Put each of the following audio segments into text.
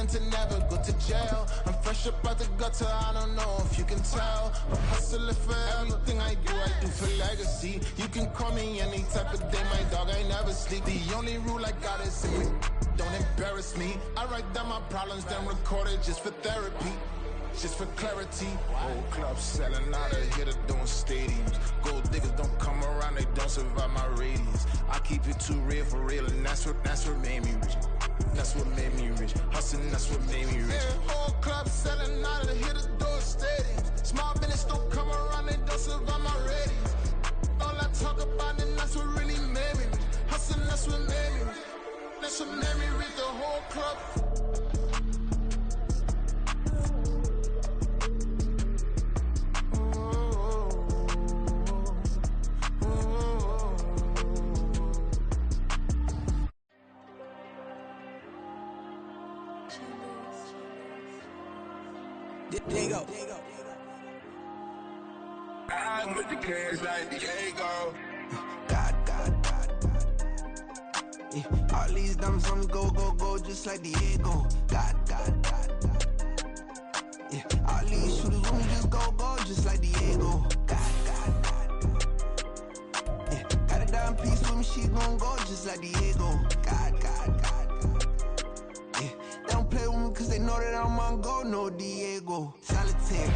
plan to never go to jail. I'm fresh up out the gutter, I don't know if you can tell. I'm hustling for everything I do for legacy. You can call me any type of day, my dog, I never sleep. The only rule I got is if you don't embarrass me. I write down my problems, then record it just for therapy. Just for clarity, old clubs selling out of here to doing stadiums. Gold diggers don't come around, they don't survive my radius. I keep it too real for real, and that's what made me rich. That's what made me rich. Hustling, that's what made me rich. Yeah, old clubs selling out of here to doing stadiums. Small business don't come around, they don't survive my radius. All I talk about, and that's what really made me rich. Hustling, that's what made me rich. That's what made me rich, the whole club. Diego. I'm with the cash like Diego. God. Yeah. All these diamonds on me go, just like Diego. God. Yeah. All these shooters with me just go, just like Diego. God. Yeah. Got a dime piece with me, she gon' go just like Diego. God. Yeah. They don't play with me cause they know that I'm on go, no Diego. Solitaire.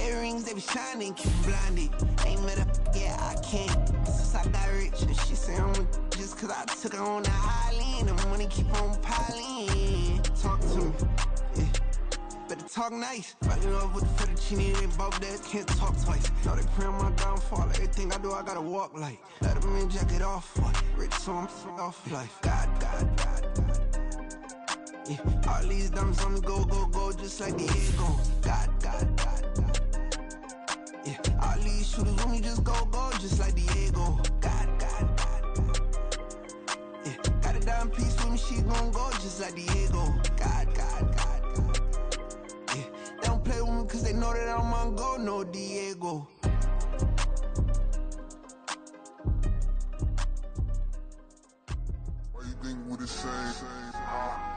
Earrings, they be shining, keep blinded. Ain't met up, yeah, I can't. Since I got rich, and she say I'm just cause I took her on the island. The money keep on piling. Talk to me, yeah. Better talk nice. Rockin' up with the fettuccine, they both dead, can't talk twice. Know they pray on my downfall, everything I do, I gotta walk like. Let them in, jacket off, rich, so I'm off life. God. Yeah. All these diamonds on me go, just like Diego. God. Yeah. All these shooters with me just go, just like Diego. God. Yeah. Got a dime piece with me, she gon' go just like Diego. God. Yeah. They don't play with me cause they know that I'm on go, no Diego. Why you think we the same?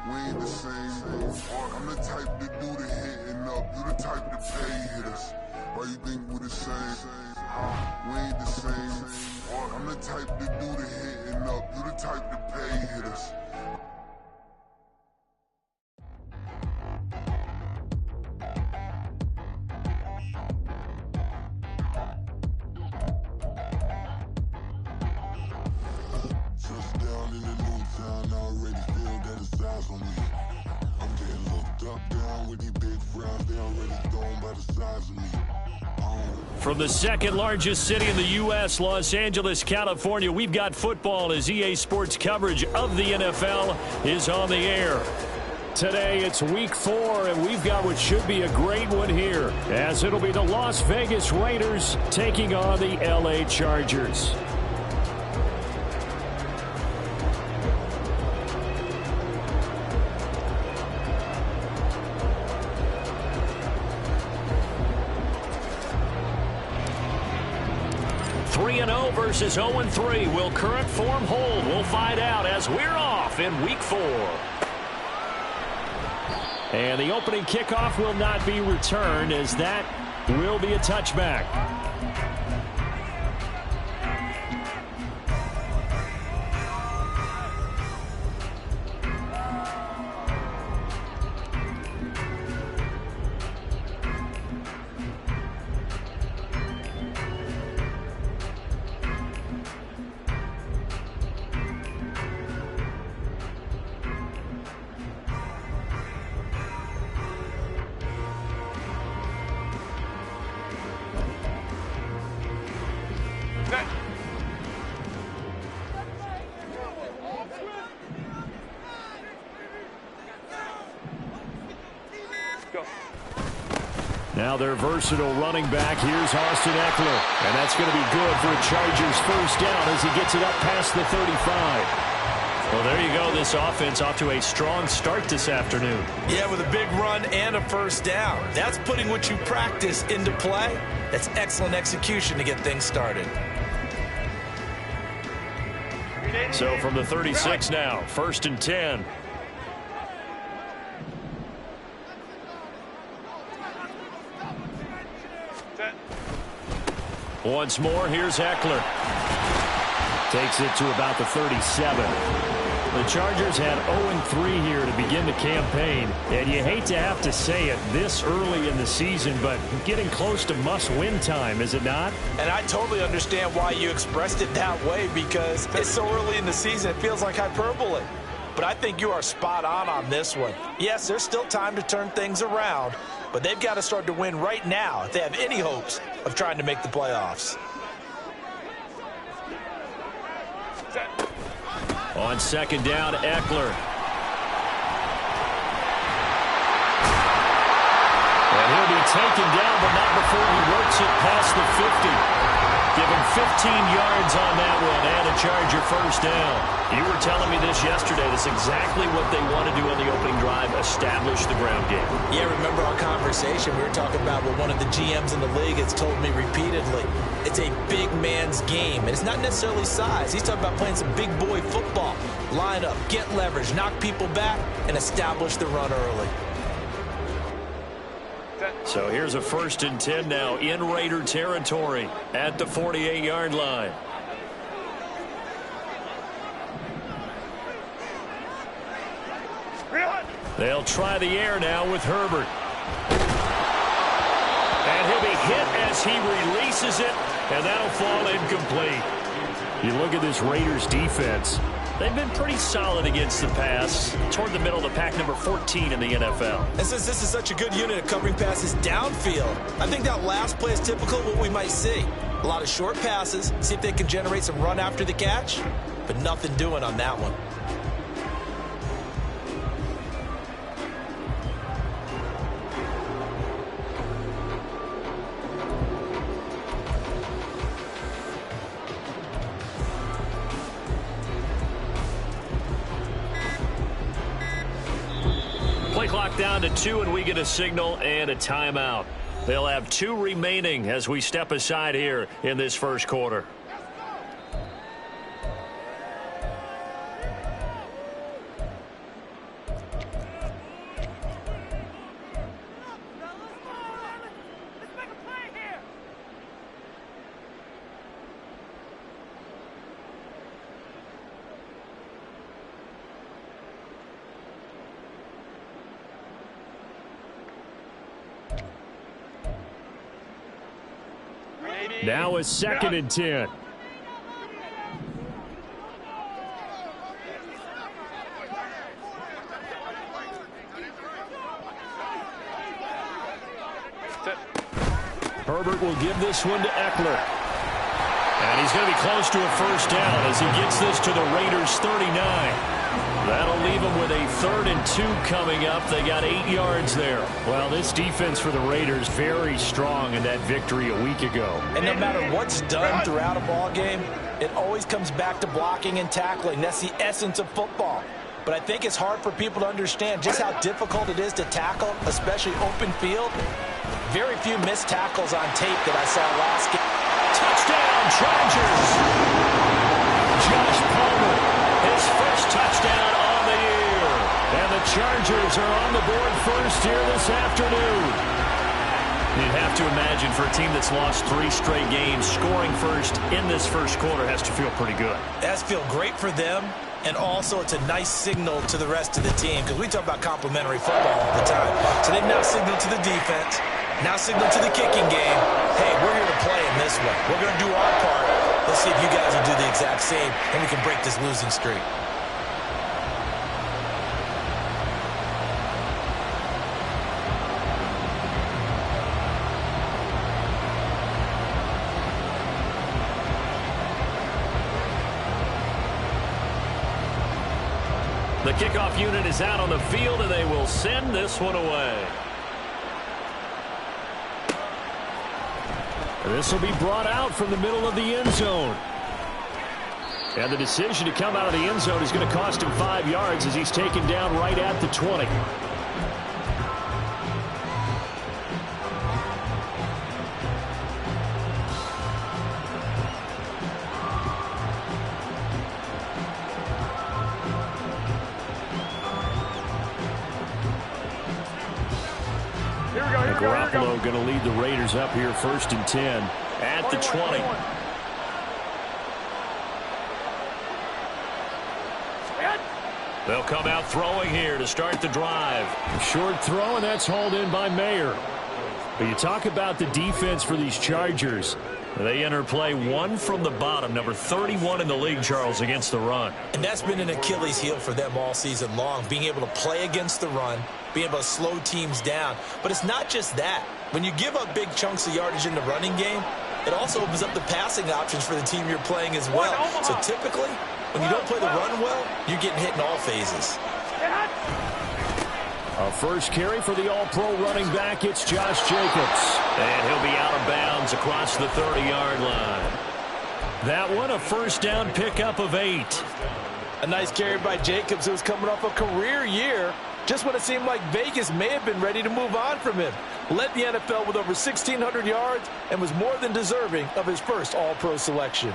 We ain't the same. I'm the type to do the hitting up. You the type to pay hitters. Why you think we the same? We ain't the same. I'm the type to do the hitting up. You the type to pay hitters. Touchdown in the new town, I already feel that it's eyes on me. I'm getting looked up, down with these big frowns, they already gone by the size of me. From the second largest city in the U.S., Los Angeles, California, we've got football as EA Sports coverage of the NFL is on the air. Today, it's week 4, and we've got what should be a great one here, as it'll be the Las Vegas Raiders taking on the L.A. Chargers. Versus 0-3. Will current form hold? We'll find out as we're off in week 4. And the opening kickoff will not be returned, as that will be a touchback. Now their versatile running back. Here's Austin Eckler. And that's going to be good for a Chargers first down as he gets it up past the 35. Well, there you go. This offense off to a strong start this afternoon. Yeah, with a big run and a first down. That's putting what you practice into play. That's excellent execution to get things started. So from the 36 now, 1st and 10. Once more, here's Eckler. Takes it to about the 37. The Chargers had 0-3 here to begin the campaign, and you hate to have to say it this early in the season, but getting close to must-win time, is it not? And I totally understand why you expressed it that way, because it's so early in the season, it feels like hyperbole. But I think you are spot on this one. Yes, there's still time to turn things around, but they've got to start to win right now if they have any hopes of trying to make the playoffs. On second down, Eckler. And he'll be taken down, but not before he works it past the 50. Give him 15 yards on that one and a Charger first down. You were telling me this yesterday. That's exactly what they want to do on the opening drive, establish the ground game. Yeah, remember our conversation? We were talking about what one of the GMs in the league has told me repeatedly. It's a big man's game, and it's not necessarily size. He's talking about playing some big boy football. Line up, get leverage, knock people back, and establish the run early. So here's a 1st and 10 now in Raider territory at the 48-yard line. They'll try the air now with Herbert. And he'll be hit as he releases it, and that'll fall incomplete. You look at this Raiders defense. They've been pretty solid against the pass, toward the middle of the pack, number 14 in the NFL. And since this is such a good unit of covering passes downfield, I think that last play is typical of what we might see. A lot of short passes, see if they can generate some run after the catch, but nothing doing on that one. Play clock down to 2, and we get a signal and a timeout. They'll have 2 remaining as we step aside here in this first quarter. Now it's 2nd and 10. Herbert will give this one to Eckler. And he's going to be close to a first down as he gets this to the Raiders' 39. That'll leave them with a 3rd and 2 coming up. They got 8 yards there. Well, this defense for the Raiders very strong in that victory a week ago. And no matter what's done throughout a ball game, it always comes back to blocking and tackling. That's the essence of football. But I think it's hard for people to understand just how difficult it is to tackle, especially open field. Very few missed tackles on tape that I saw last game. Touchdown, Chargers! Josh Palmer, his first touchdown on the year. And the Chargers are on the board first here this afternoon. You'd have to imagine for a team that's lost 3 straight games, scoring first in this first quarter has to feel pretty good. It has to feel great for them, and also it's a nice signal to the rest of the team, because we talk about complimentary football all the time. So they've now signaled to the defense, now signaled to the kicking game, hey, we're here to play in this one. We're going to do our part. Let's see if you guys will do the exact same, and we can break this losing streak. The kickoff unit is out on the field, and they will send this one away. This will be brought out from the middle of the end zone. And the decision to come out of the end zone is going to cost him 5 yards as he's taken down right at the 20. Garoppolo going to lead the Raiders up here 1st and 10. at the 20. They'll come out throwing here to start the drive. Short throw, and that's hauled in by Mayer. But you talk about the defense for these Chargers. They enter play one from the bottom, number 31 in the league, Charles, against the run. And that's been an Achilles heel for them all season long, being able to play against the run, being able to slow teams down. But it's not just that. When you give up big chunks of yardage in the running game, it also opens up the passing options for the team you're playing as well. So typically, when you don't play the run well, you're getting hit in all phases. A first carry for the all-pro running back. It's Josh Jacobs. And he'll be out of bounds across the 30-yard line. That one, a first down pickup of 8. A nice carry by Jacobs, who was coming off a career year, just when it seemed like Vegas may have been ready to move on from him. Led the NFL with over 1,600 yards and was more than deserving of his first all-pro selection.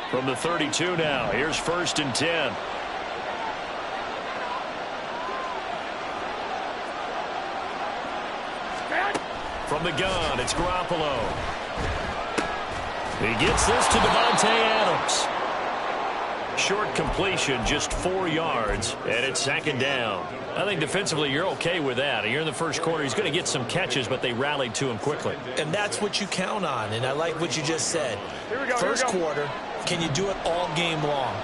From the 32 now, here's 1st and 10. From the gun, it's Garoppolo. He gets this to Devontae Adams. Short completion, just 4 yards, and it's 2nd down. I think defensively you're okay with that. Here in the first quarter, he's going to get some catches, but they rallied to him quickly. And that's what you count on, and I like what you just said. First quarter, can you do it all game long?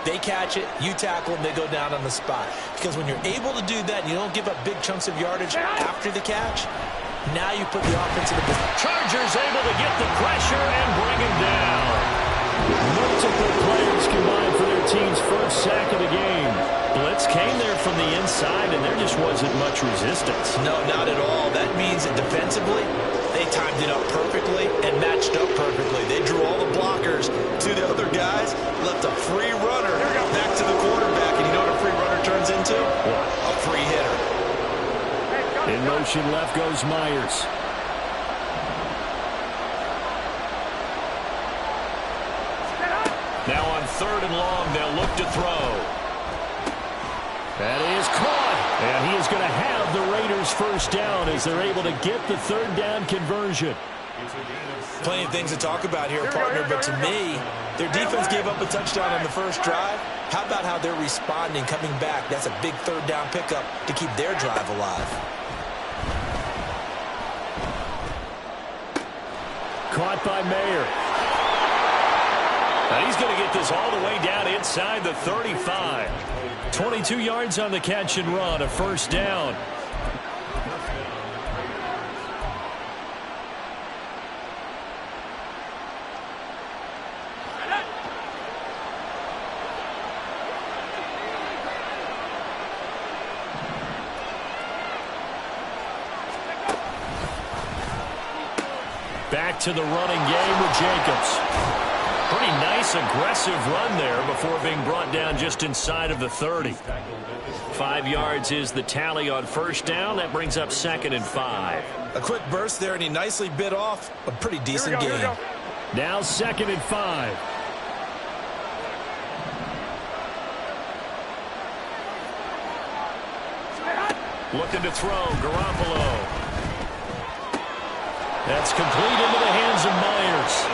They catch it, you tackle them, they go down on the spot. Because when you're able to do that, and you don't give up big chunks of yardage after the catch, now you put the offense in the position. Chargers able to get the pressure and bring him down. Multiple players combined for their team's first sack of the game. Blitz came there from the inside, and there just wasn't much resistance. No, not at all. That means that defensively, they timed it up perfectly and matched up perfectly. They drew all the blockers to the other guys, left a free runner back to the quarterback. And you know what a free runner turns into? What? A free hitter. In motion left goes Myers. Now on 3rd and long, they'll look to throw. That is caught. And he is going to have the Raiders first down as they're able to get the 3rd down conversion. Plenty of things to talk about here, partner, but to me, their defense gave up a touchdown on the first drive. How about how they're responding, coming back? That's a big 3rd down pickup to keep their drive alive. Caught by Mayer. And he's going to get this all the way down inside the 35. 22 yards on the catch and run, a first down. Back to the running game with Jacobs. Pretty nice, aggressive run there before being brought down just inside of the 30. 5 yards is the tally on first down. That brings up 2nd and 5. A quick burst there, and he nicely bit off a pretty decent game. Now 2nd and 5. Looking to throw, Garoppolo. That's complete into the hands of Myers.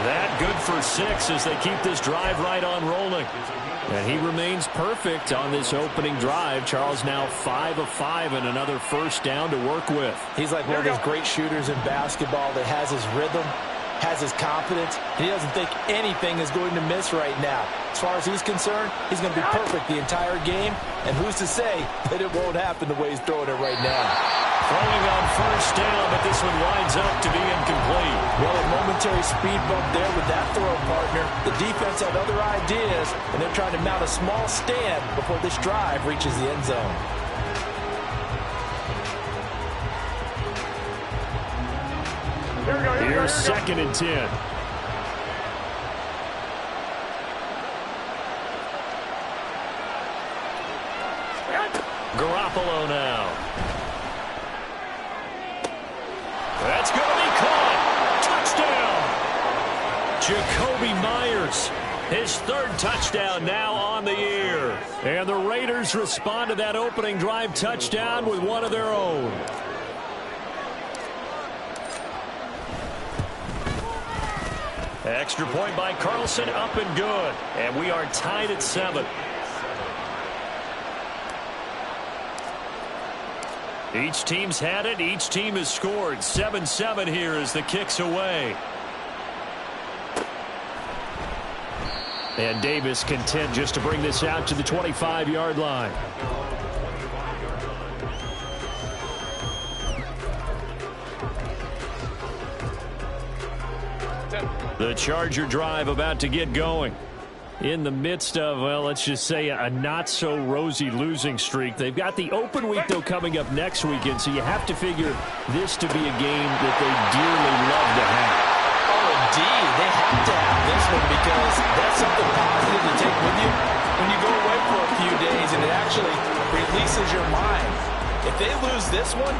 That good for 6 as they keep this drive right on rolling. And he remains perfect on this opening drive. Charles now 5 of 5 and another first down to work with. He's like one of those great shooters in basketball that has his rhythm, has his confidence. He doesn't think anything is going to miss right now. As far as he's concerned, he's going to be perfect the entire game. And who's to say that it won't happen the way he's throwing it right now? Throwing on first down, but this one winds up to be incomplete. Well, a momentary speed bump there with that throw, partner. The defense had other ideas, and they're trying to mount a small stand before this drive reaches the end zone. Here's 2nd and 10. Garoppolo now. That's going to be caught. Touchdown. Jacoby Myers. His third touchdown now on the year. And the Raiders respond to that opening drive touchdown with one of their own. Extra point by Carlson, up and good. And we are tied at 7. Each team's had it. Each team has scored. 7-7 here as the kick's away. And Davis content just to bring this out to the 25-yard line. The Charger drive about to get going. In the midst of, well, let's just say a not-so-rosy losing streak. They've got the open week, though, coming up next weekend, so you have to figure this to be a game that they dearly love to have. Oh, indeed. They have to have this one because that's something positive to take with you when you go away for a few days, and it actually releases your mind. If they lose this one,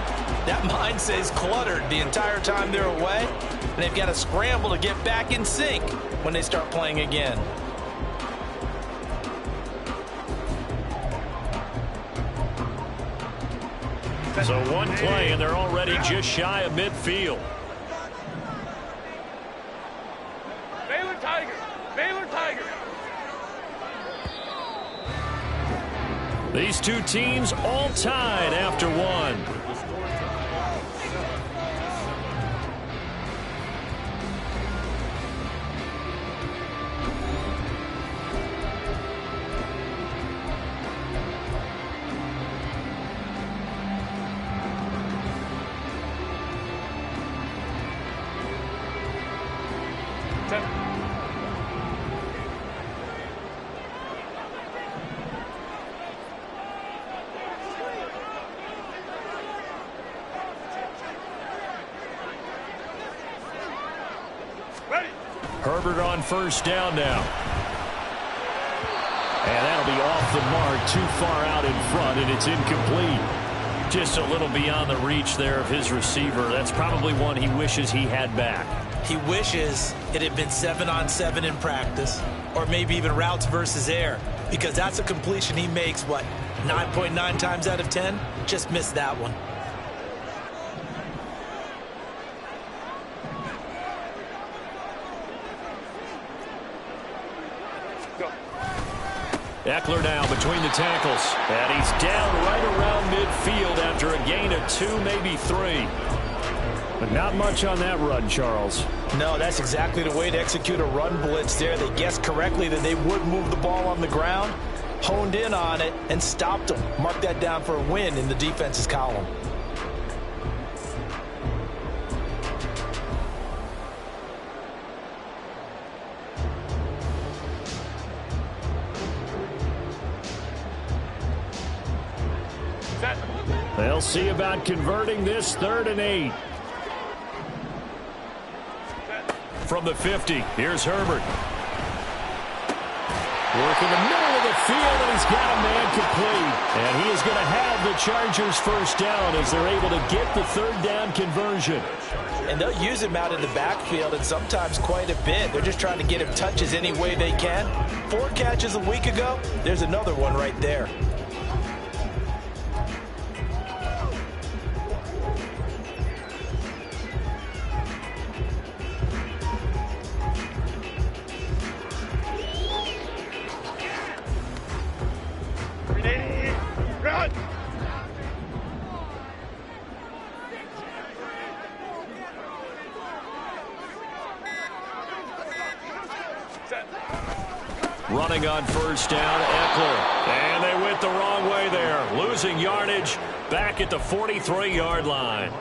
that mind stays cluttered the entire time they're away, and they've got to scramble to get back in sync when they start playing again. So one play, and they're already just shy of midfield. Baylor Tigers! Baylor Tigers! These two teams all tied after one. Herbert on first down now. And that'll be off the mark, too far out in front, and it's incomplete. Just a little beyond the reach there of his receiver. That's probably one he wishes he had back. He wishes it had been 7-on-7 in practice, or maybe even routes versus air, because that's a completion he makes, what, 9.9 times out of 10? Just missed that one. Eckler now between the tackles. And he's down right around midfield after a gain of 2, maybe 3. But not much on that run, Charles. No, that's exactly the way to execute a run blitz there. They guessed correctly that they would move the ball on the ground, honed in on it, and stopped them. Mark that down for a win in the defense's column. They'll see about converting this 3rd and 8. From the 50, here's Herbert. Working the middle of the field, and he's got a man complete. And he is going to have the Chargers first down as they're able to get the 3rd down conversion. And they'll use him out in the backfield, and sometimes quite a bit. They're just trying to get him touches any way they can. 4 catches a week ago. There's another one right there. Running on first down, Eckler. And they went the wrong way there. Losing yardage back at the 43-yard line.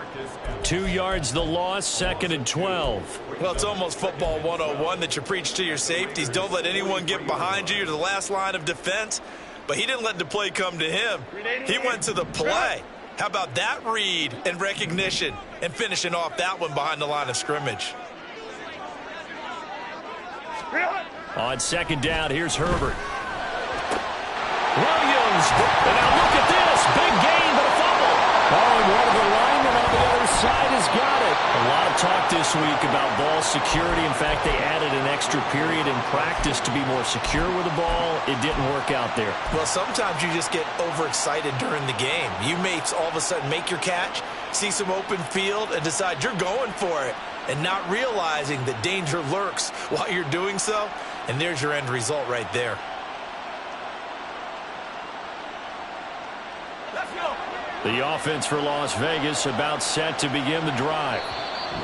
2 yards the loss, 2nd and 12. Well, it's almost football 101 that you preach to your safeties. Don't let anyone get behind you. You're the last line of defense. But he didn't let the play come to him. He went to the play. How about that read and recognition and finishing off that one behind the line of scrimmage? On 2nd down, here's Herbert. Williams, and now look at this. Big gain, but a fumble. Oh, and one of the linemen on the other side has got it. A lot of talk this week about ball security. In fact, they added an extra period in practice to be more secure with the ball. It didn't work out there. Well, sometimes you just get overexcited during the game. You may all of a sudden make your catch, see some open field, and decide you're going for it, and not realizing that danger lurks while you're doing so. And there's your end result right there. The offense for Las Vegas about set to begin the drive.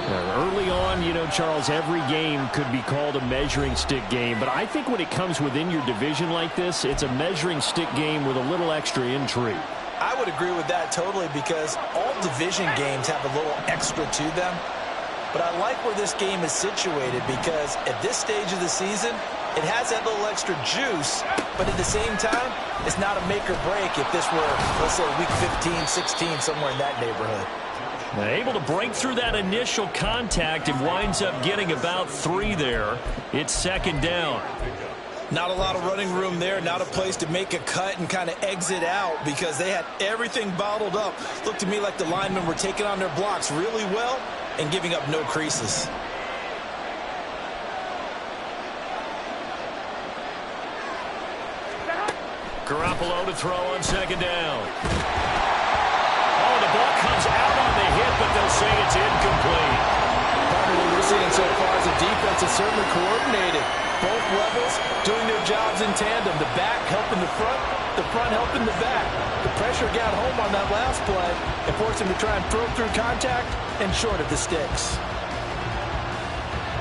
Early on, you know, Charles, every game could be called a measuring stick game. But I think when it comes within your division like this, it's a measuring stick game with a little extra intrigue. I would agree with that totally, because all division games have a little extra to them. But I like where this game is situated, because at this stage of the season, it has that little extra juice, but at the same time, it's not a make or break if this were, let's say, week 15, 16, somewhere in that neighborhood. Able to break through that initial contact and winds up getting about 3 there. It's second down. Not a lot of running room there, not a place to make a cut and kind of exit out, because they had everything bottled up. Looked to me like the linemen were taking on their blocks really well and giving up no creases. Garoppolo to throw on second down. Oh, the ball comes out on the hit, but they'll say it's incomplete. Part of what we're seeing so far is the defense is certainly coordinated. Both levels doing their jobs in tandem. The back helping the front helping the back. The pressure got home on that last play and forced him to try and throw through contact and short of the sticks.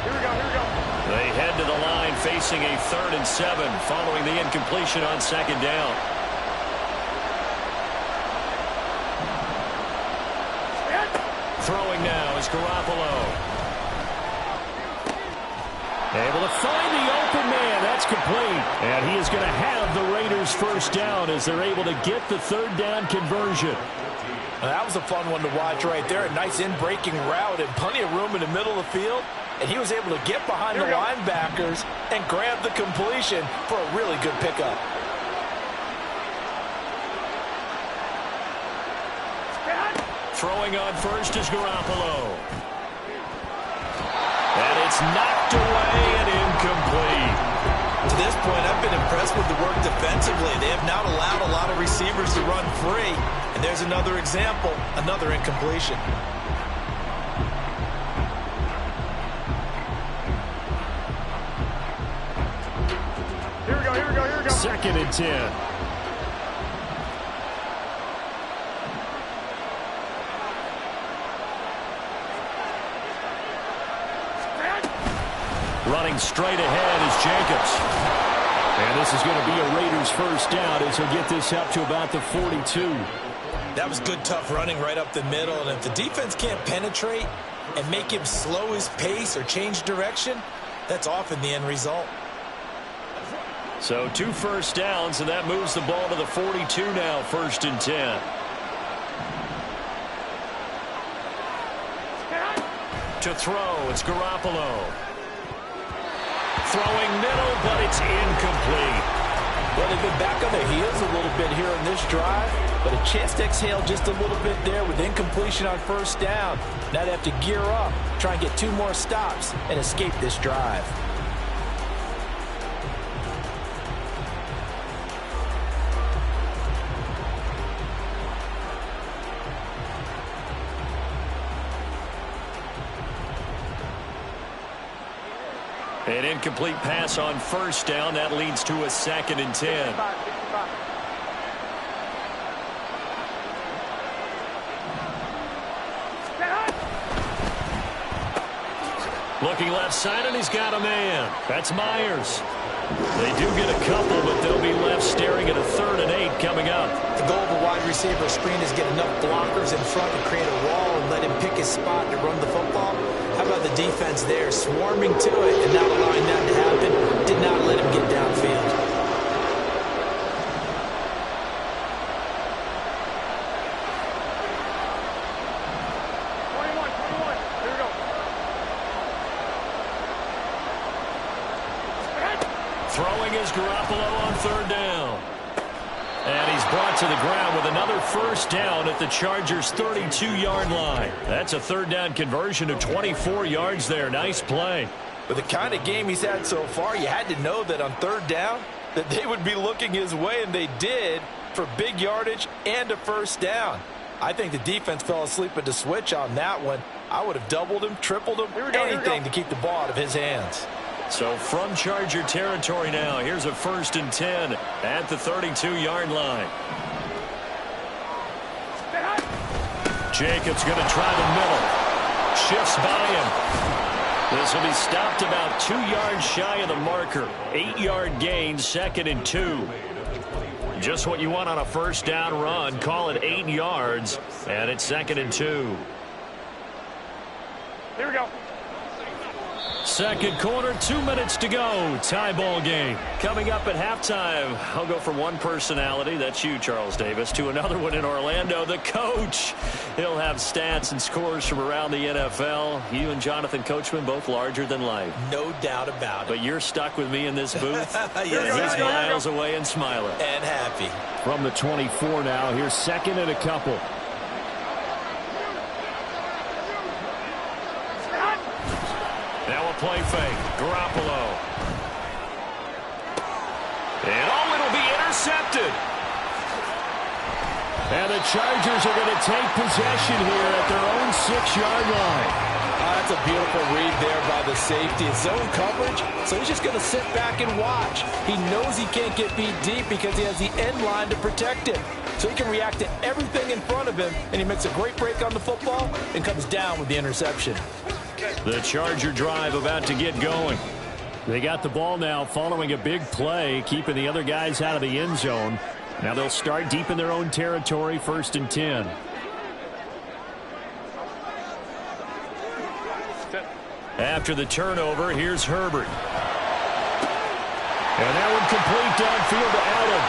Here we go, here we go. They head to the line facing a 3rd and 7 following the incompletion on second down. Throwing now is Garoppolo. Able to find the open man. That's complete. And he is going to have the Raiders first down as they're able to get the 3rd down conversion. That was a fun one to watch right there. A nice in-breaking route and plenty of room in the middle of the field. And he was able to get behind the linebackers and grab the completion for a really good pickup. Throwing on first is Garoppolo. And it's knocked away and incomplete. To this point, I've been impressed with the work defensively. They have not allowed a lot of receivers to run free. And there's another example, another incompletion. Here we go, here we go, here we go. 2nd and 10. Running straight ahead is Jacobs. And this is going to be a Raiders first down as he'll get this up to about the 42. That was good, tough running right up the middle. And if the defense can't penetrate and make him slow his pace or change direction, that's often the end result. So 2 first downs, and that moves the ball to the 42 now, 1st and 10. To throw, it's Garoppolo. Throwing middle, but it's incomplete. Well, they've been back on their heels a little bit here in this drive, but a chance to exhale just a little bit there with incompletion on first down. Now they have to gear up, try and get 2 more stops, and escape this drive. An incomplete pass on first down. That leads to a 2nd and 10. Looking left side, and he's got a man. That's Myers. They do get a couple, but they'll be left staring at a 3rd and 8 coming up. The goal of a wide receiver screen is get enough blockers in front to create a wall and let him pick his spot to run the football. How about the defense there, swarming to it and not allowing that to happen? Did not let him get downfield. Throwing is Garoppolo on 3rd down. And he's brought to the ground with another first down at the Chargers' 32-yard line. That's a third down conversion of 24 yards there. Nice play. With the kind of game he's had so far, you had to know that on third down that they would be looking his way, and they did, for big yardage and a first down. I think the defense fell asleep at the switch on that one. I would have doubled him, tripled him, anything to keep the ball out of his hands. So from Charger territory now, here's a 1st and 10 at the 32-yard line. Jacobs going to try the middle. Shifts by him. This will be stopped about 2 yards shy of the marker. 8-yard gain, 2nd and 2. Just what you want on a first down run. Call it 8 yards, and it's 2nd and 2. Here we go. Second quarter, 2 minutes to go. Tie ball game. Coming up at halftime, I'll go from one personality, that's you, Charles Davis, to another one in Orlando, the coach. He'll have stats and scores from around the NFL. You and Jonathan Coachman, both larger than life. No doubt about it. But you're stuck with me in this booth. Yes, He's miles away and smiling. And happy. From the 24 now, here's 2nd and a couple. Now a play fake. Garoppolo. And it'll be intercepted. And the Chargers are going to take possession here at their own 6-yard line. That's a beautiful read there by the safety. It's zone coverage, so he's just going to sit back and watch. He knows he can't get beat deep because he has the end line to protect him. So he can react to everything in front of him, and he makes a great break on the football and comes down with the interception. The Charger drive about to get going. They got the ball now following a big play, keeping the other guys out of the end zone. Now they'll start deep in their own territory, 1st and 10. After the turnover, here's Herbert. And that one complete downfield to Allen.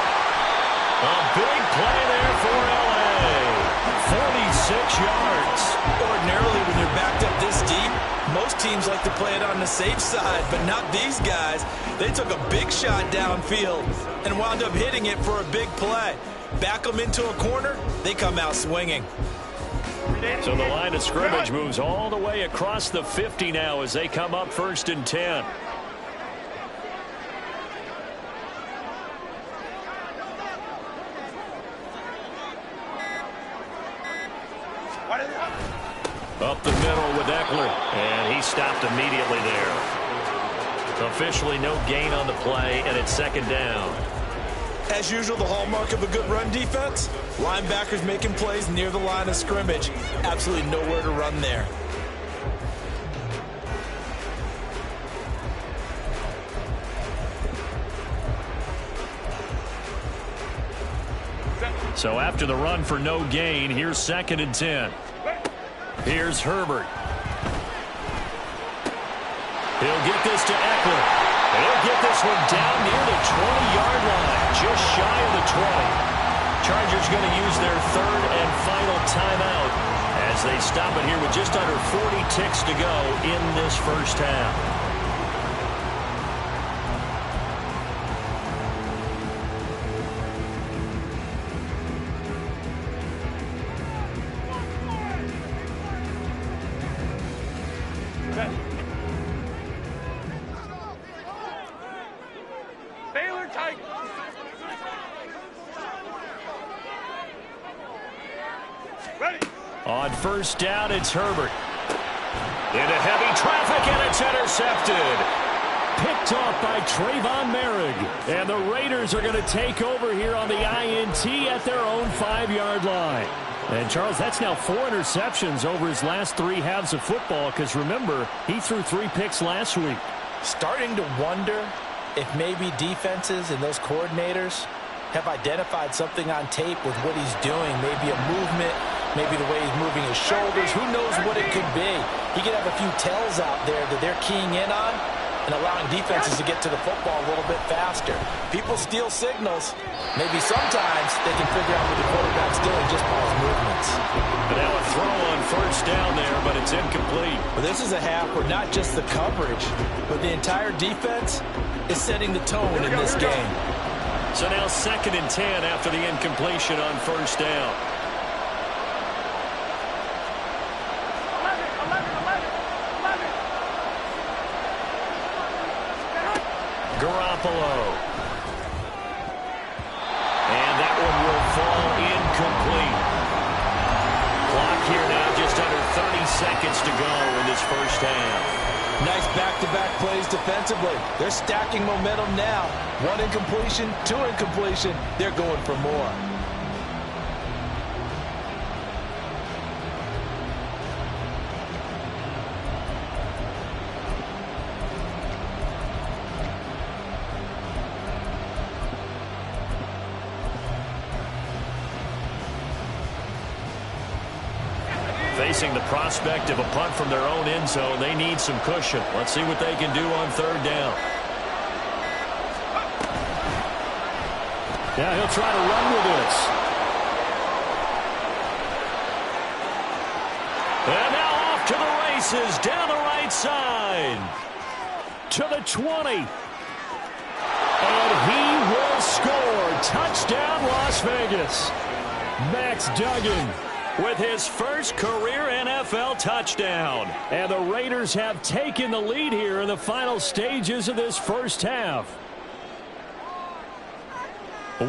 A big play there for L.A. 46 yards. Ordinarily, when you're backed up this deep, most teams like to play it on the safe side, but not these guys. They took a big shot downfield and wound up hitting it for a big play. Back them into a corner, they come out swinging. So the line of scrimmage moves all the way across the 50 now as they come up 1st and 10. Up the middle with Eckler, and he stopped immediately there. Officially no gain on the play, and it's 2nd down. As usual, the hallmark of a good run defense, linebackers making plays near the line of scrimmage. Absolutely nowhere to run there. So after the run for no gain, here's 2nd and 10. Here's Herbert. He'll get this to Eckler. He'll get this one down near the 20-yard line, just shy of the 20. Chargers going to use their 3rd and final timeout as they stop it here with just under 40 ticks to go in this first half. On first down, it's Herbert. Into heavy traffic, and it's intercepted. Picked off by Trayvon Merrick. And the Raiders are going to take over here on the INT at their own 5-yard line. And, Charles, that's now 4 interceptions over his last 3 halves of football because, remember, he threw 3 picks last week. Starting to wonder if maybe defenses and those coordinators have identified something on tape with what he's doing, maybe a movement, maybe the way he's moving his shoulders. Who knows what it could be? He could have a few tells out there that they're keying in on and allowing defenses to get to the football a little bit faster. People steal signals. Maybe sometimes they can figure out what the quarterback's doing just by his movements. But now a throw on first down there, but it's incomplete. Well, this is a half where not just the coverage, but the entire defense is setting the tone in this game. So now 2nd and 10 after the incompletion on first down. Garoppolo. And that one will fall incomplete. Clock here now, just under 30 seconds to go in this first half. Nice back-to-back plays defensively. They're stacking momentum now. 1 incompletion, 2 incompletion. They're going for more. Facing the prospect of a punt from their own end zone, they need some cushion. Let's see what they can do on 3rd down. Yeah, he'll try to run with this. And now off to the races, down the right side. To the 20. And he will score. Touchdown, Las Vegas. Max Duggan with his first career NFL touchdown. And the Raiders have taken the lead here in the final stages of this first half.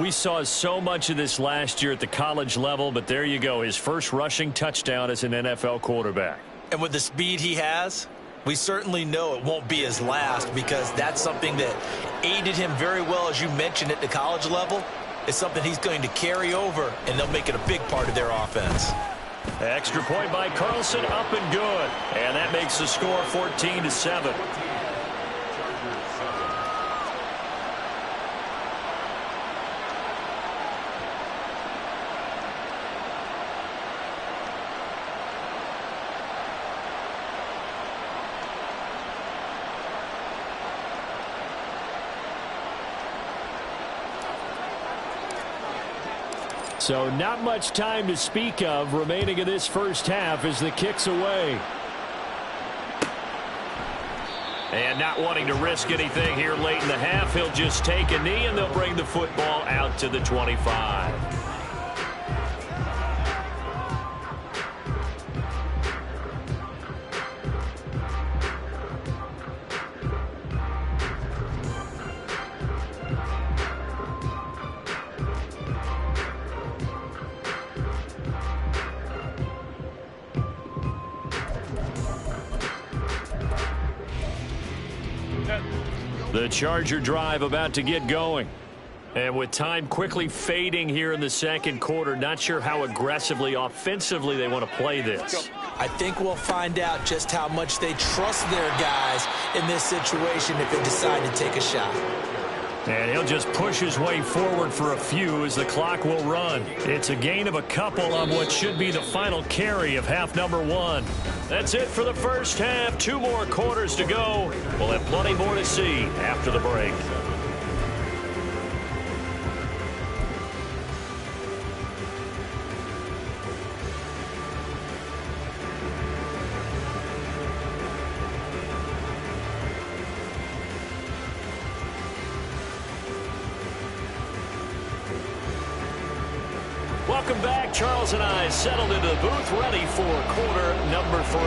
We saw so much of this last year at the college level, but there you go, his first rushing touchdown as an NFL quarterback. And with the speed he has, we certainly know it won't be his last, because that's something that aided him very well, as you mentioned, at the college level. It's something he's going to carry over, and they'll make it a big part of their offense. Extra point by Carlson, up and good. And that makes the score 14-7. So not much time to speak of remaining in this first half as the kick's away. And not wanting to risk anything here late in the half, he'll just take a knee and they'll bring the football out to the 25. The Charger drive about to get going. And with time quickly fading here in the second quarter, not sure how aggressively, offensively they want to play this. I think we'll find out just how much they trust their guys in this situation if they decide to take a shot. And he'll just push his way forward for a few as the clock will run. It's a gain of a couple on what should be the final carry of half number 1. That's it for the first half. 2 more quarters to go. We'll have plenty more to see after the break. Welcome back. Charles and I settled into the booth, ready for quarter number 3.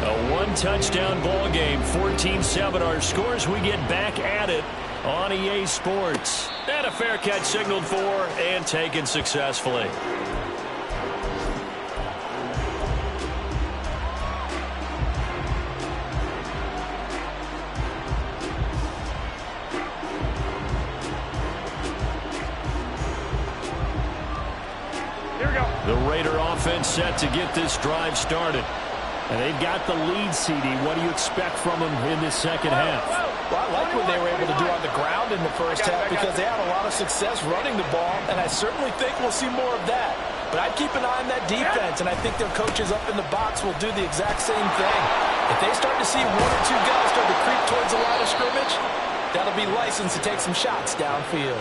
A 1-touchdown ball game, 14-7 our scores. We get back at it on EA Sports. And a fair catch signaled for and taken successfully. The Raider offense set to get this drive started. And they've got the lead, CD. What do you expect from them in this second half? Well, I like what they were able to do on the ground in the first half because they had a lot of success running the ball, and I certainly think we'll see more of that. But I'd keep an eye on that defense, and I think their coaches up in the box will do the exact same thing. If they start to see 1 or 2 guys start to creep towards the line of scrimmage, that'll be licensed to take some shots downfield.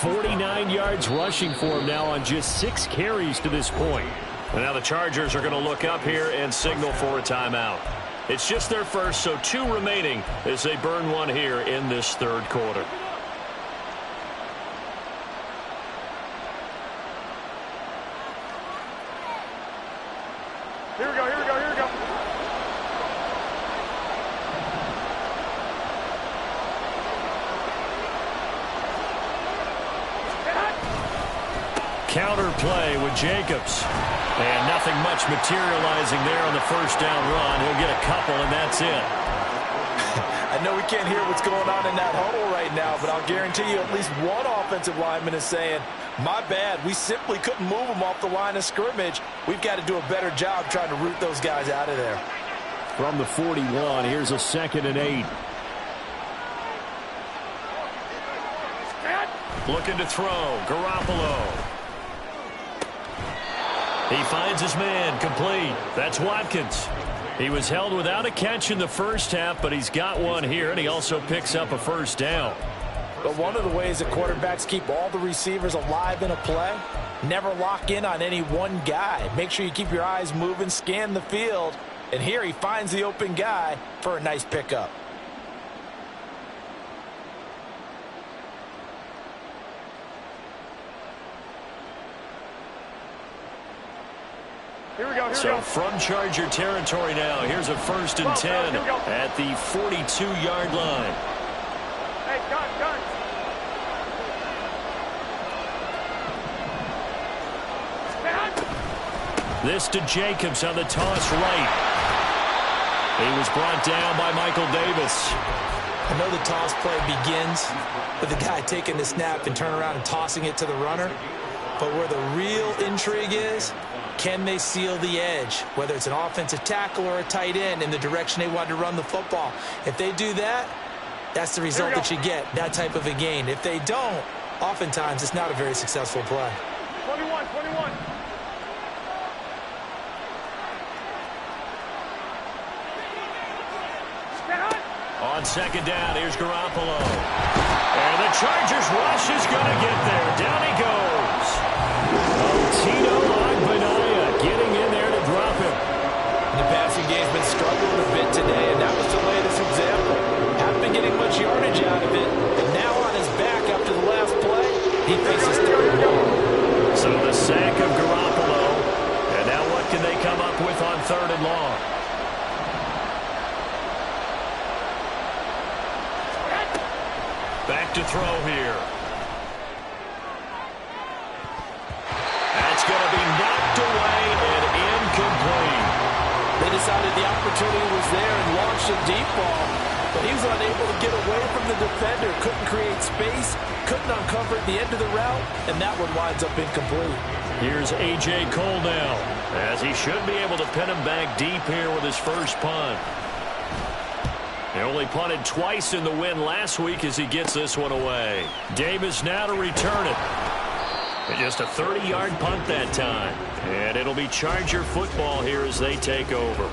49 yards rushing for him now on just 6 carries to this point. And now the Chargers are going to look up here and signal for a timeout. It's just their first, so 2 remaining as they burn one here in this third quarter. Here we go, here we go, here we go. Counter play with Jacobs. And nothing much materializing there on the first down run. He'll get a couple, and that's it. I know we can't hear what's going on in that huddle right now, but I'll guarantee you at least one offensive lineman is saying, my bad, we simply couldn't move them off the line of scrimmage. We've got to do a better job trying to root those guys out of there. From the 41, here's a 2nd and 8. Looking to throw, Garoppolo. He finds his man, complete. That's Watkins. He was held without a catch in the first half, but he's got one here, and he also picks up a first down. But one of the ways that quarterbacks keep all the receivers alive in a play, never lock in on any one guy. Make sure you keep your eyes moving, scan the field, and here he finds the open guy for a nice pickup. Here we go, here we So go. from Charger territory now, here's a 1st and 10 at the 42-yard line. Hey, gun. This to Jacobs on the toss right. He was brought down by Michael Davis. I know the toss play begins with the guy taking the snap and turn around and tossing it to the runner. But where the real intrigue is, can they seal the edge, whether it's an offensive tackle or a tight end, in the direction they want to run the football? If they do that, that's the result that you get, that type of a gain. If they don't, oftentimes it's not a very successful play. 21. On 2nd down, here's Garoppolo. And the Chargers rush is going to get there. Down he goes. Tino Agbenaya getting in there to drop him. The passing game's been struggling a bit today, and that was the latest example. Haven't been getting much yardage out of it, and now on his back after the last play, he faces 3rd and long. So the sack of Garoppolo. And now what can they come up with on 3rd and long? Back to throw here. That's going to be knocked away and incomplete. They decided the opportunity was there and launched a deep ball, but he was unable to get away from the defender, couldn't create space, couldn't uncover at the end of the route, and that one winds up incomplete. Here's A.J. Cole now, as he should be able to pin him back deep here with his first punt. He only punted twice in the win last week as he gets this one away. Davis now to return it. And just a 30-yard punt that time. And it'll be Charger football here as they take over.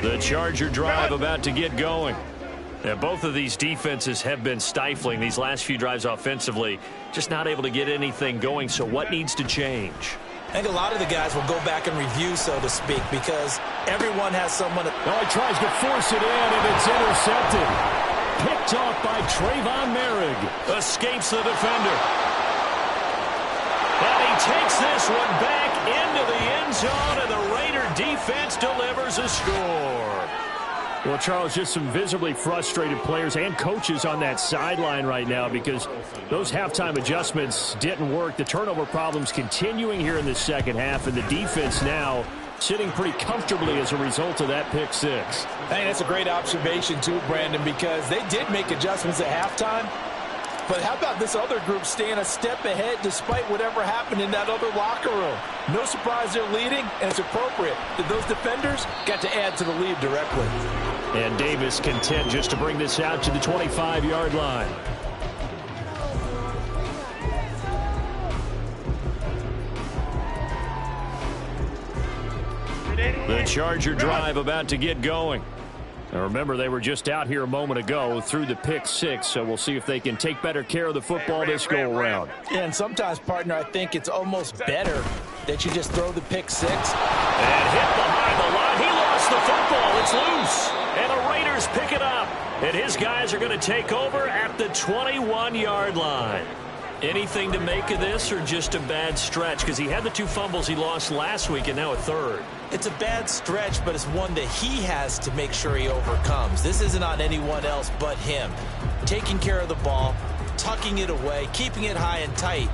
The Charger drive about to get going. Now, both of these defenses have been stifling these last few drives offensively, just not able to get anything going. So what needs to change? I think a lot of the guys will go back and review, so to speak, because everyone has someone. Oh, he tries to force it in, and it's intercepted. Picked off by Trayvon Merrick. Escapes the defender. And he takes this one back into the end zone, and the Raider defense delivers a score. Well, Charles, just some visibly frustrated players and coaches on that sideline right now because those halftime adjustments didn't work. The turnover problems continuing here in the second half, and the defense now sitting pretty comfortably as a result of that pick six. Hey, that's a great observation too, Brandon, because they did make adjustments at halftime. But how about this other group staying a step ahead despite whatever happened in that other locker room? No surprise they're leading, and it's appropriate. Those defenders got to add to the lead directly. And Davis content just to bring this out to the 25-yard line. The Charger drive about to get going. Now remember, they were just out here a moment ago through the pick six, so we'll see if they can take better care of the football this go-around. Yeah, and sometimes, partner, I think it's almost better that you just throw the pick six. And hit behind the line. He lost the football. It's loose. And the Raiders pick it up. And his guys are going to take over at the 21-yard line. Anything to make of this, or just a bad stretch? Because he had the 2 fumbles he lost last week and now a third. It's a bad stretch, but it's one that he has to make sure he overcomes. This isn't on anyone else but him. Taking care of the ball, tucking it away, keeping it high and tight,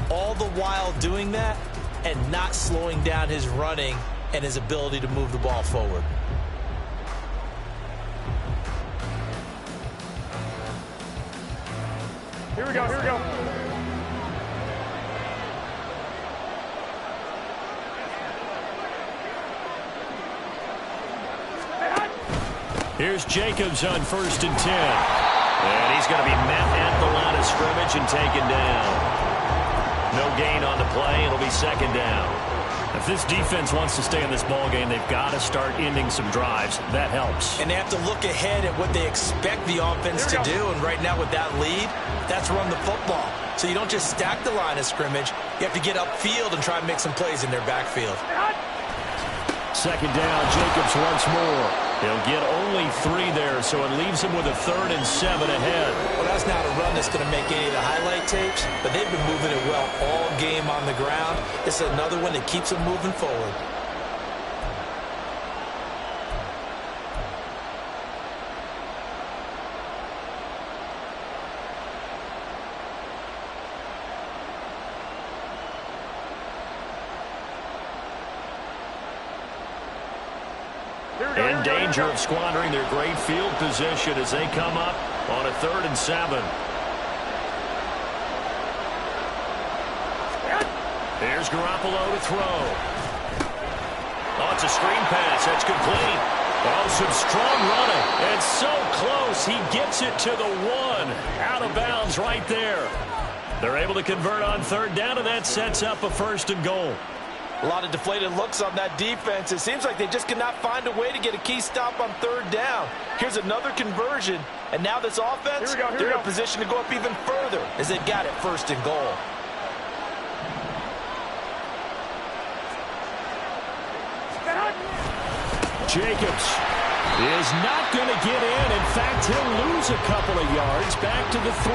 all the while doing that and not slowing down his running and his ability to move the ball forward. Here we go, here we go. Here's Jacobs on 1st and 10. And he's going to be met at the line of scrimmage and taken down. No gain on the play. It'll be 2nd down. If this defense wants to stay in this ball game, they've got to start ending some drives. That helps. And they have to look ahead at what they expect the offense to do. And right now with that lead, that's run the football. So you don't just stack the line of scrimmage. You have to get upfield and try and make some plays in their backfield. 2nd down, Jacobs once more. He'll get only 3 there, so it leaves him with a 3rd and 7 ahead. Well, that's not a run that's going to make any of the highlight tapes, but they've been moving it well all game on the ground. It's another one that keeps them moving forward. In danger of squandering their great field position as they come up on a 3rd and 7. Here's Garoppolo to throw. Oh, it's a screen pass. That's complete. Oh, some strong running. And so close. He gets it to the 1. Out of bounds right there. They're able to convert on 3rd down, and that sets up a 1st and goal. A lot of deflated looks on that defense. It seems like they just cannot find a way to get a key stop on 3rd down. Here's another conversion, and now this offense, they're in a position to go up even further as they've got it 1st and goal. Jacobs is not going to get in. In fact, he'll lose a couple of yards back to the 3.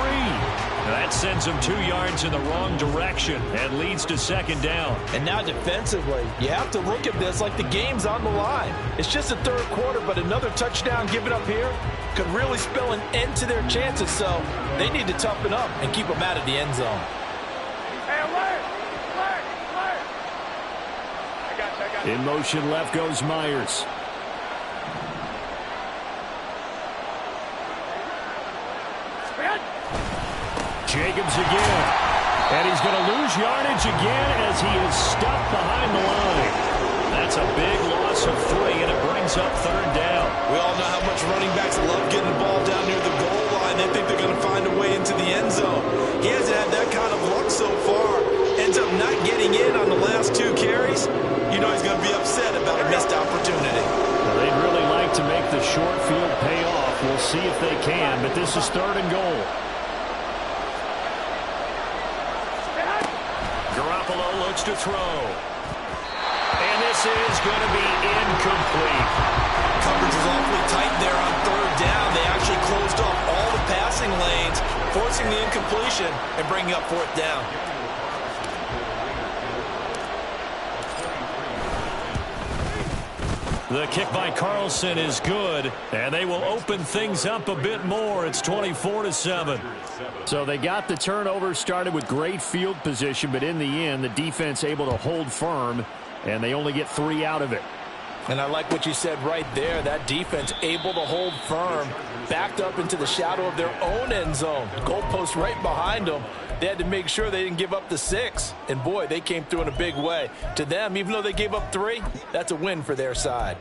That sends him 2 yards in the wrong direction and leads to 2nd down. And now defensively, you have to look at this like the game's on the line. It's just the 3rd quarter, but another touchdown given up here could really spell an end to their chances. So they need to toughen up and keep them out of the end zone. In motion left goes Myers. Jacobs again. And he's going to lose yardage again as he is stuck behind the line. That's a big loss of 3, and it brings up 3rd down. We all know how much running backs love getting the ball down near the goal line. They think they're going to find a way into the end zone. He hasn't had that kind of luck so far. Ends up not getting in on the last 2 carries. You know he's going to be upset about a missed opportunity. Well, they'd really like to make the short field pay off. We'll see if they can, but this is 3rd and goal. Garoppolo looks to throw. And this is going to be incomplete. Coverage was awfully tight there on 3rd down. They actually closed off all the passing lanes, forcing the incompletion and bringing up 4th down. The kick by Carlson is good, and they will open things up a bit more. It's 24-7. So they got the turnover started with great field position, but in the end, the defense able to hold firm, and they only get 3 out of it. And I like what you said right there. That defense able to hold firm, backed up into the shadow of their own end zone. Goalpost right behind them. They had to make sure they didn't give up the 6. And, boy, they came through in a big way. To them, even though they gave up 3, that's a win for their side.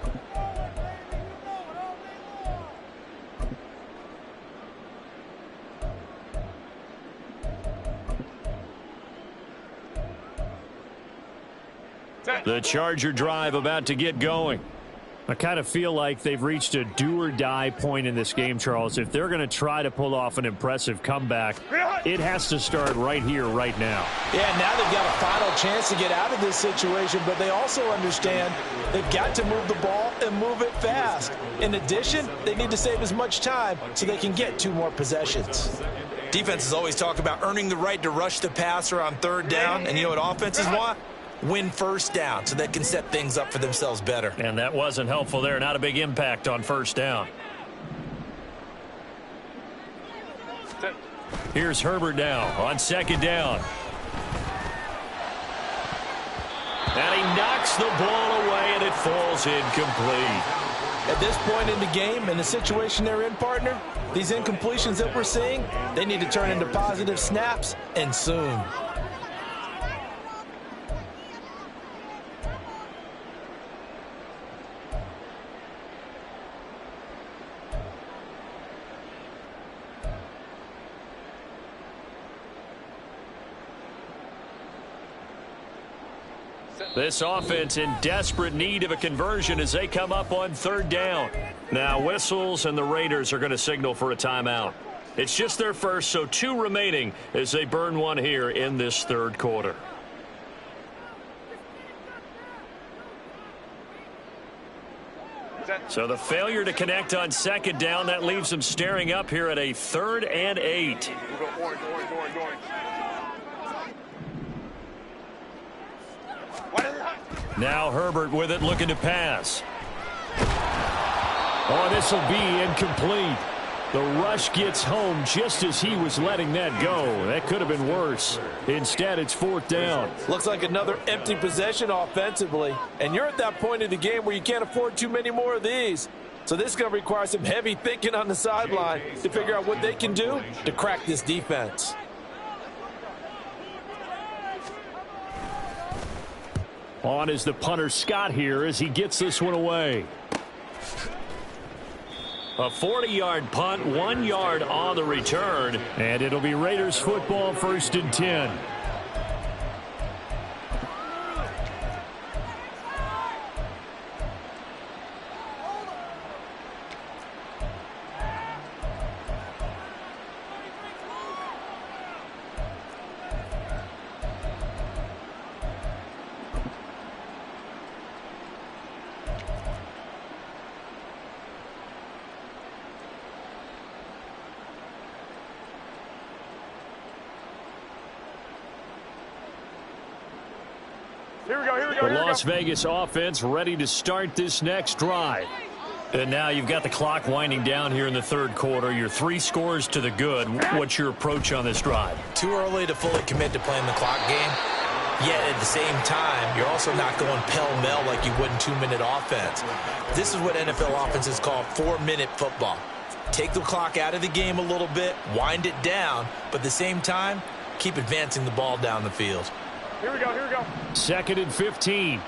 The Charger drive about to get going. I kind of feel like they've reached a do-or-die point in this game, Charles. If they're going to try to pull off an impressive comeback, it has to start right here, right now. Yeah, now they've got a final chance to get out of this situation, but they also understand they've got to move the ball and move it fast. In addition, they need to save as much time so they can get 2 more possessions. Defenses always talk about earning the right to rush the passer on 3rd down, and you know what offenses want? Win 1st down so they can set things up for themselves better. And that wasn't helpful there. Not a big impact on 1st down. Here's Herbert now on 2nd down. And he knocks the ball away, and it falls incomplete. At this point in the game, in the situation they're in, partner, these incompletions that we're seeing, they need to turn into positive snaps, and soon. This offense in desperate need of a conversion as they come up on 3rd down. Now whistles, and the Raiders are going to signal for a timeout. It's just their first, so 2 remaining as they burn one here in this 3rd quarter. So the failure to connect on 2nd down, that leaves them staring up here at a 3rd and 8. Now Herbert with it, looking to pass. Oh, this will be incomplete. The rush gets home just as he was letting that go. That could have been worse. Instead, it's 4th down. Looks like another empty possession offensively. And you're at that point in the game where you can't afford too many more of these. So this is going to require some heavy thinking on the sideline to figure out what they can do to crack this defense. On is the punter Scott here as he gets this one away. A 40-yard punt, 1 yard on the return, and it'll be Raiders football, 1st and 10. The Las Vegas offense ready to start this next drive. And now you've got the clock winding down here in the 3rd quarter. You're 3 scores to the good. What's your approach on this drive? Too early to fully commit to playing the clock game. Yet at the same time, you're also not going pell-mell like you would in 2-minute offense. This is what NFL offenses call 4-minute football. Take the clock out of the game a little bit, wind it down, but at the same time, keep advancing the ball down the field. Here we go, here we go. 2nd and 15.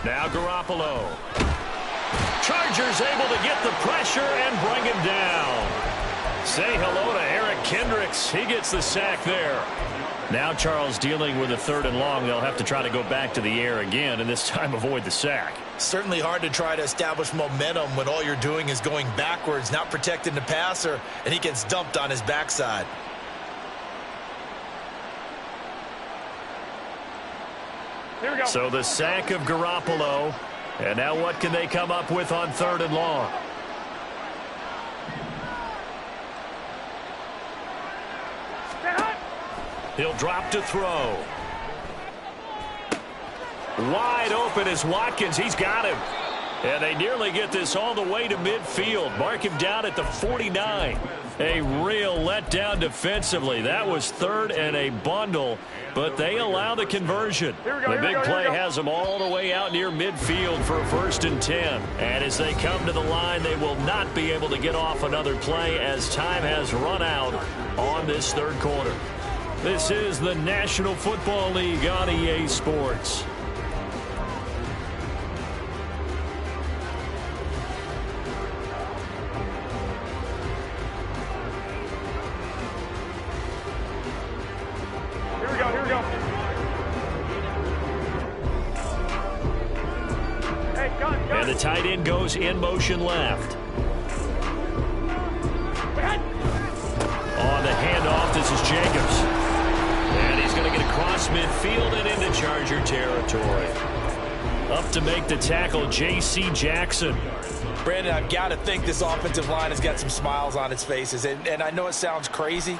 Now Garoppolo. Chargers able to get the pressure and bring him down. Say hello to Eric Kendricks. He gets the sack there. Now Charles dealing with a 3rd and long. They'll have to try to go back to the air again, and this time avoid the sack. Certainly hard to try to establish momentum when all you're doing is going backwards, not protecting the passer, and he gets dumped on his backside. Here we go. So the sack of Garoppolo. And now what can they come up with on 3rd and long? He'll drop to throw. Wide open is Watkins. He's got him. And they nearly get this all the way to midfield. Mark him down at the 49. A real letdown defensively. That was 3rd and a bundle, but they allow the conversion. The big play has them all the way out near midfield for a 1st and 10. And as they come to the line, they will not be able to get off another play as time has run out on this 3rd quarter. This is the National Football League on EA Sports. tight end goes in motion left. On the handoff, this is Jacobs. And he's going to get across midfield and into Charger territory. Up to make the tackle, J.C. Jackson. Brandon, I've got to think this offensive line has got some smiles on its faces. And I know it sounds crazy,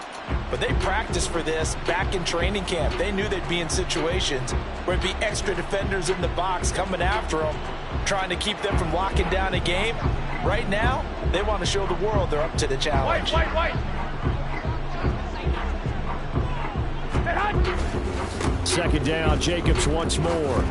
but they practiced for this back in training camp. They knew they'd be in situations where it'd be extra defenders in the box coming after them, trying to keep them from locking down a game. Right now, they want to show the world they're up to the challenge. White. Second down, Jacobs once more.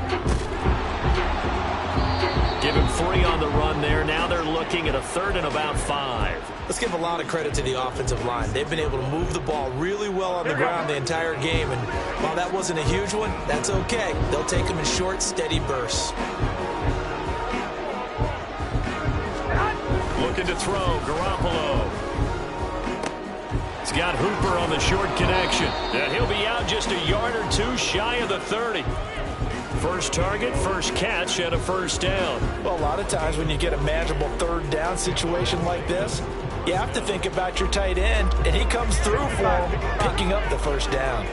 Give him 3 on the run there. Now they're looking at a 3rd and about 5. Let's give a lot of credit to the offensive line. They've been able to move the ball really well on the ground the entire game. And while that wasn't a huge one, that's okay. They'll take them in short, steady bursts. Looking to throw, Garoppolo. He's got Hooper on the short connection. And he'll be out just a yard or 2 shy of the 30. First target, first catch, and a first down. Well, a lot of times when you get a manageable 3rd down situation like this, you have to think about your tight end, and he comes through for him, picking up the first down.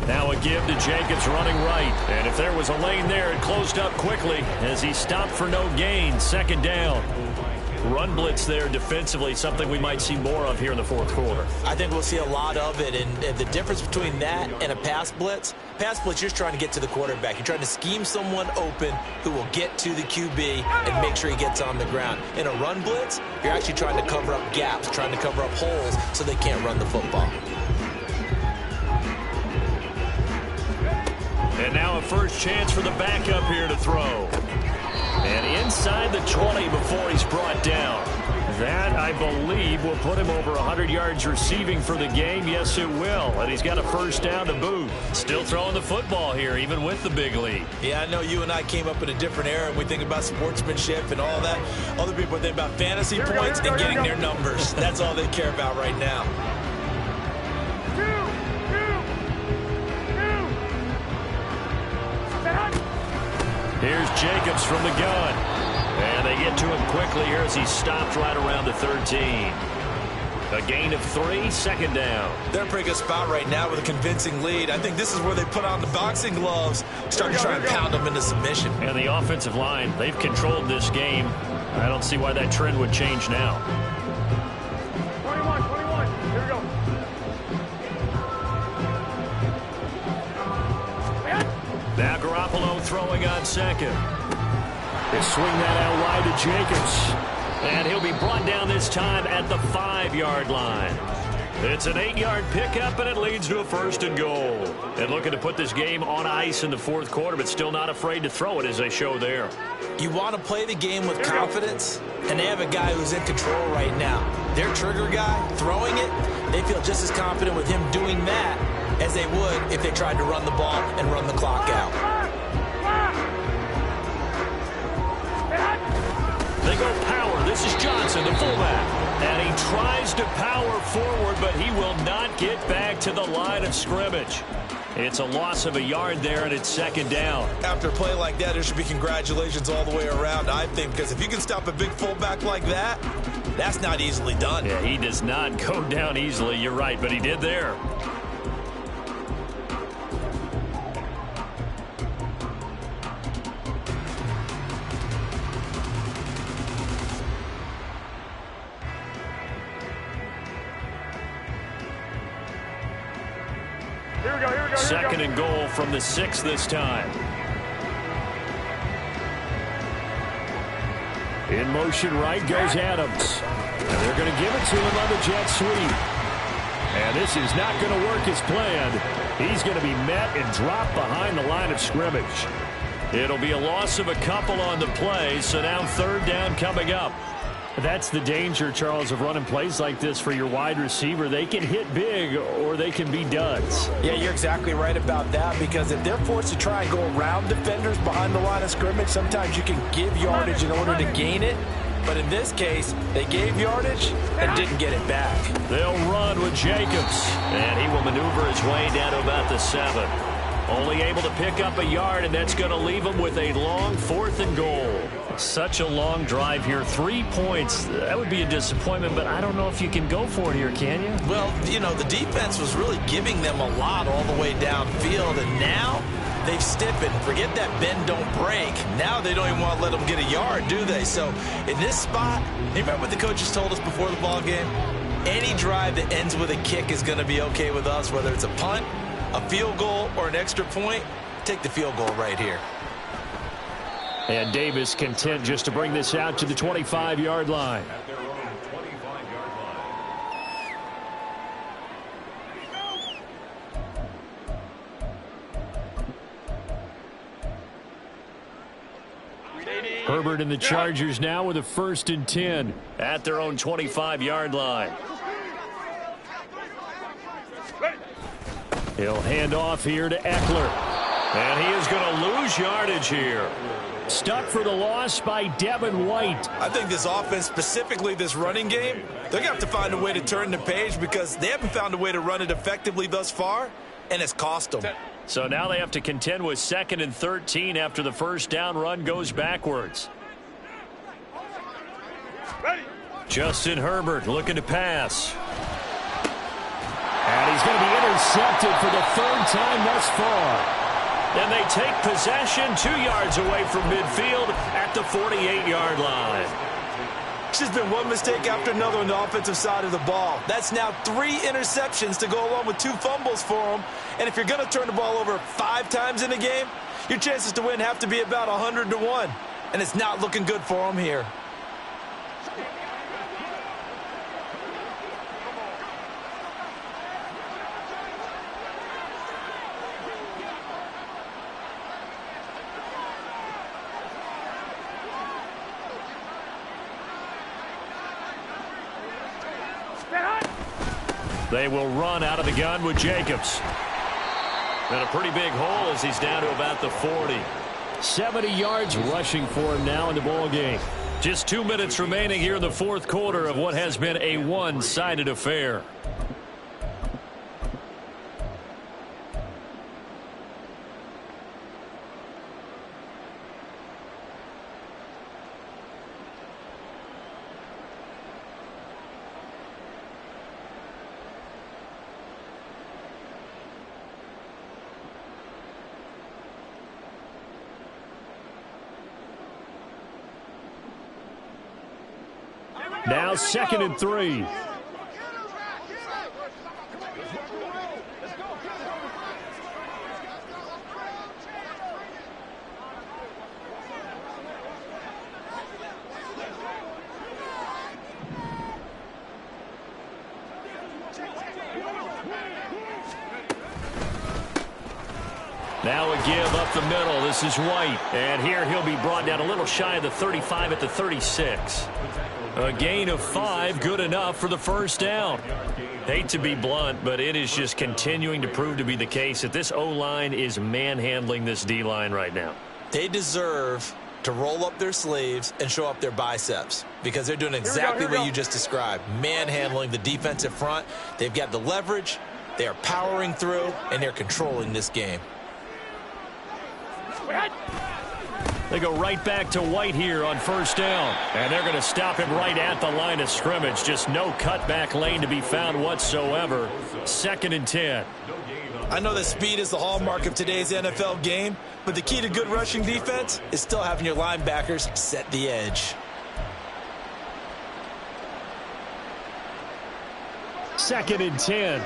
Now a give to Jacobs running right. And if there was a lane there, it closed up quickly as he stopped for no gain. Second down. Run blitz there defensively, something we might see more of here in the 4th quarter. I think we'll see a lot of it, and the difference between that and a pass blitz, you're just trying to get to the quarterback. You're trying to scheme someone open who will get to the QB and make sure he gets on the ground. In a run blitz, you're actually trying to cover up gaps, trying to cover up holes so they can't run the football. And now a first chance for the backup here to throw. And inside the 20 before he's brought down. That, I believe, will put him over 100 yards receiving for the game. Yes, it will. And he's got a first down to boot. Still throwing the football here, even with the big lead. Yeah, I know you and I came up in a different era, and we think about sportsmanship and all that. Other people think about fantasy points and getting their numbers. That's all they care about right now. Here's Jacobs from the gun. And they get to him quickly here as he stopped right around the 13. A gain of 3, second down. They're in a pretty good spot right now with a convincing lead. I think this is where they put on the boxing gloves, start to try and pound them into submission. And the offensive line, they've controlled this game. I don't see why that trend would change now. 21. Here we go. Now Garoppolo throwing on second. They swing that out wide to Jacobs. And he'll be brought down this time at the 5-yard line. It's an 8-yard pickup, and it leads to a 1st and goal. And looking to put this game on ice in the 4th quarter, but still not afraid to throw it as they show there. You want to play the game with confidence, and they have a guy who's in control right now. Their trigger guy, throwing it, they feel just as confident with him doing that as they would if they tried to run the ball and run the clock out. They go power. This is Johnson, the fullback. And he tries to power forward, but he will not get back to the line of scrimmage. It's a loss of a yard there, and it's second down. After a play like that, there should be congratulations all the way around, I think, because if you can stop a big fullback like that, that's not easily done. Yeah, he does not go down easily. You're right, but he did there. Here we go. Second and goal from the 6 this time. In motion right goes Adams. And they're going to give it to him on the jet sweep. And this is not going to work as planned. He's going to be met and dropped behind the line of scrimmage. It'll be a loss of a couple on the play, so now 3rd down coming up. That's the danger, Charles, of running plays like this for your wide receiver. They can hit big or they can be duds. Yeah, you're exactly right about that, because if they're forced to try and go around defenders behind the line of scrimmage, sometimes you can give yardage in order to gain it. But in this case, they gave yardage and didn't get it back. They'll run with Jacobs, and he will maneuver his way down to about the 7. Only able to pick up a yard, and that's going to leave them with a long 4th and goal. Such a long drive here. 3 points. That would be a disappointment, but I don't know if you can go for it here, can you? Well, you know, the defense was really giving them a lot all the way downfield, and now they've stiffened. Forget that bend, don't break. Now they don't even want to let them get a yard, do they? So in this spot, you remember what the coaches told us before the ball game? Any drive that ends with a kick is going to be okay with us, whether it's a punt, a field goal, or an extra point. Take the field goal right here. And Davis content just to bring this out to the 25-yard line. Herbert and the Chargers now with a 1st and 10 at their own 25-yard line. He'll hand off here to Eckler. And he is going to lose yardage here. Stuck for the loss by Devin White. I think this offense, specifically this running game, they're going to have to find a way to turn the page because they haven't found a way to run it effectively thus far, and it's cost them. So now they have to contend with 2nd and 13 after the first down run goes backwards. Justin Herbert looking to pass. And he's going to be intercepted for the 3rd time thus far. And they take possession 2 yards away from midfield at the 48-yard line. It's just been one mistake after another on the offensive side of the ball. That's now 3 interceptions to go along with 2 fumbles for them. And if you're going to turn the ball over 5 times in a game, your chances to win have to be about 100 to 1. And it's not looking good for them here. They will run out of the gun with Jacobs. And a pretty big hole as he's down to about the 40. 70 yards rushing for him now in the ball game. Just 2 minutes remaining here in the 4th quarter of what has been a one-sided affair. Now 2nd and 3. Now a give up the middle. This is White. And here he'll be brought down a little shy of the 35 at the 36. A gain of 5, good enough for the first down. Hate to be blunt, but it is just continuing to prove to be the case that this O-line is manhandling this D-line right now. They deserve to roll up their sleeves and show up their biceps because they're doing exactly what you just described, manhandling the defensive front. They've got the leverage, they are powering through, and they're controlling this game. They go right back to White here on first down. And they're going to stop him right at the line of scrimmage. Just no cutback lane to be found whatsoever. 2nd and 10. I know that speed is the hallmark of today's NFL game, but the key to good rushing defense is still having your linebackers set the edge. 2nd and 10.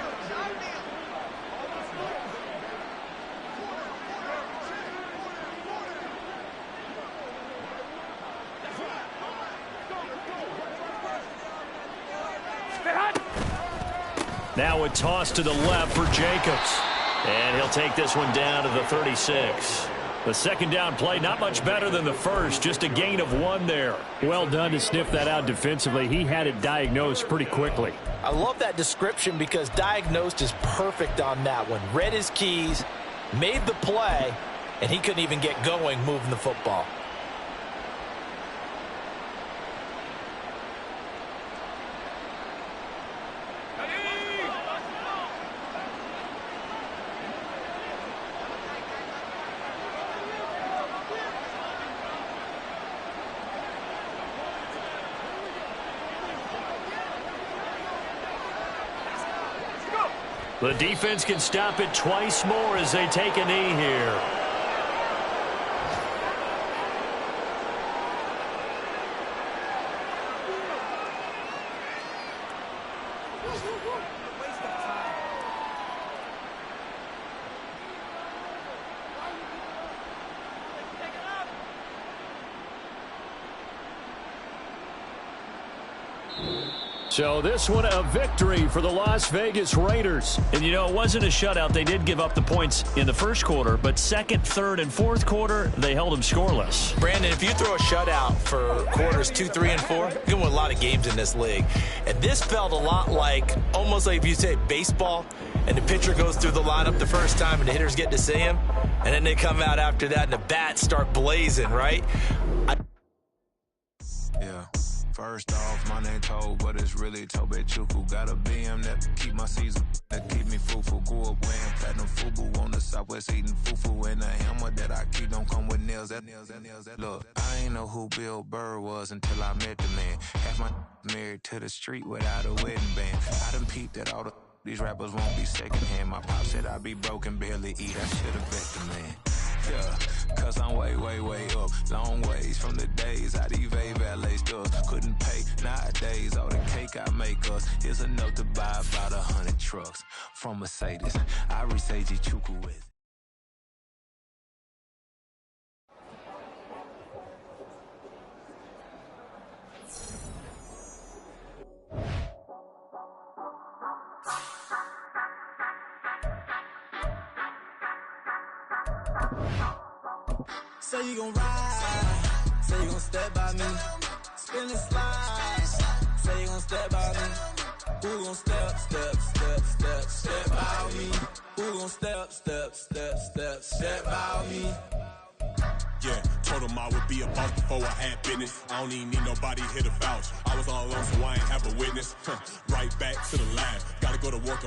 Now a toss to the left for Jacobs. And he'll take this one down to the 36. The second down play, not much better than the first, just a gain of 1 there. Well done to sniff that out defensively. He had it diagnosed pretty quickly. I love that description because diagnosed is perfect on that one. Read his keys, made the play, and he couldn't even get going moving the football. The defense can stop it twice more as they take a knee here. So this one a victory for the Las Vegas Raiders. And, you know, it wasn't a shutout. They did give up the points in the first quarter, but second, third, and fourth quarter, they held them scoreless. Brandon, if you throw a shutout for quarters 2, 3, and 4, you can win a lot of games in this league. And this felt a lot like, almost like if you say baseball, and the pitcher goes through the lineup the first time and the hitters get to see him, and then they come out after that and the bats start blazing, right? Yeah. First off, my name Toad, but it's really Tobe Chuku. Got a BM that keep my season, that keep me fruitful. Grew up wearing platinum FUBU on the Southwest, eating fufu. And a hammer that I keep don't come with nails. Look, I ain't know who Bill Burr was until I met the man. Half my married to the street without a wedding band. I done peeped that all these rappers won't be secondhand. My pop said I'd be broken, barely eat. I should've bet the man. Yeah, cause I'm way, way, way up. Long ways from the days I evade valet stores. Couldn't pay nowadays. All the cake I make us is enough to buy about 100 trucks from Mercedes. I resage Chuku with. Say you gon' ride, say you gon' step by me, spin and slide, say you gon' step by me, who gon' step by me, who gon' step by me. Yeah, told him I would be a boss before I had business. I don't even need nobody here to vouch. I was all alone, so I ain't have a witness. Right back to the lab. Gotta go to work.